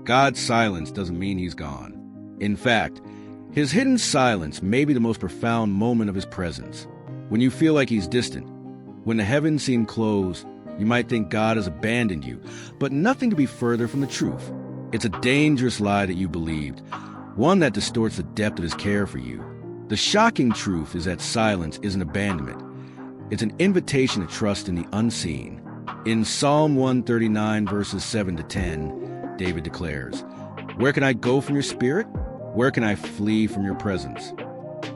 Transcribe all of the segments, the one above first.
God's silence doesn't mean he's gone. In fact, his hidden silence may be the most profound moment of his presence. When you feel like he's distant, when the heavens seem closed, you might think God has abandoned you, but nothing could be further from the truth. It's a dangerous lie that you believed, one that distorts the depth of his care for you. The shocking truth is that silence isn't abandonment. It's an invitation to trust in the unseen. In Psalm 139, verses 7 to 10, David declares, "Where can I go from your spirit? Where can I flee from your presence?"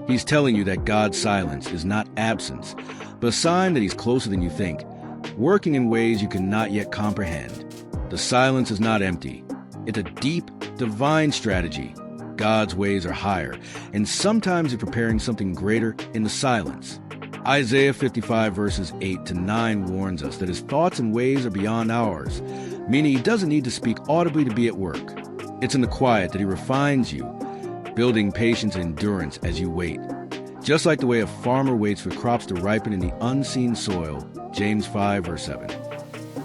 He's telling you that God's silence is not absence, but a sign that he's closer than you think, working in ways you cannot yet comprehend. The silence is not empty. It's a deep, divine strategy. God's ways are higher, and sometimes he's preparing something greater in the silence. Isaiah 55 verses 8 to 9 warns us that his thoughts and ways are beyond ours, meaning he doesn't need to speak audibly to be at work. It's in the quiet that he refines you, building patience and endurance as you wait. Just like the way a farmer waits for crops to ripen in the unseen soil, James 5 verse 7.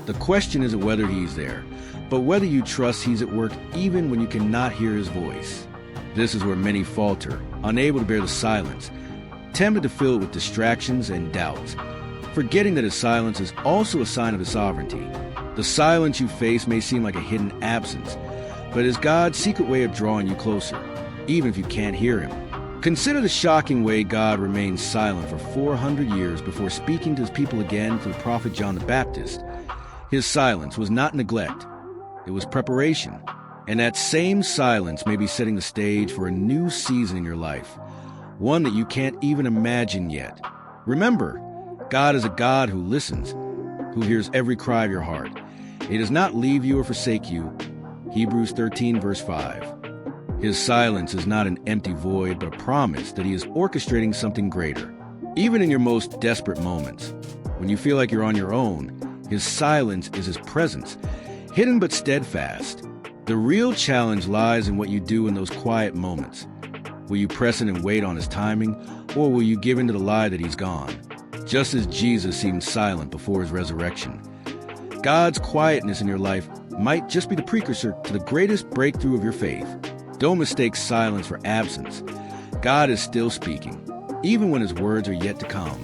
The question isn't whether he's there, but whether you trust he's at work even when you cannot hear his voice. This is where many falter, unable to bear the silence, tempted to fill it with distractions and doubts, forgetting that his silence is also a sign of his sovereignty. The silence you face may seem like a hidden absence, but is God's secret way of drawing you closer, even if you can't hear him. Consider the shocking way God remained silent for 400 years before speaking to his people again through the prophet John the Baptist. His silence was not neglect, it was preparation. And that same silence may be setting the stage for a new season in your life, one that you can't even imagine yet. Remember, God is a God who listens, who hears every cry of your heart. He does not leave you or forsake you. Hebrews 13 verse 5. His silence is not an empty void, but a promise that he is orchestrating something greater. Even in your most desperate moments, when you feel like you're on your own, his silence is his presence, hidden but steadfast. The real challenge lies in what you do in those quiet moments. Will you press in and wait on his timing, or will you give in to the lie that he's gone? Just as Jesus seemed silent before his resurrection, God's quietness in your life might just be the precursor to the greatest breakthrough of your faith. Don't mistake silence for absence. God is still speaking, even when his words are yet to come.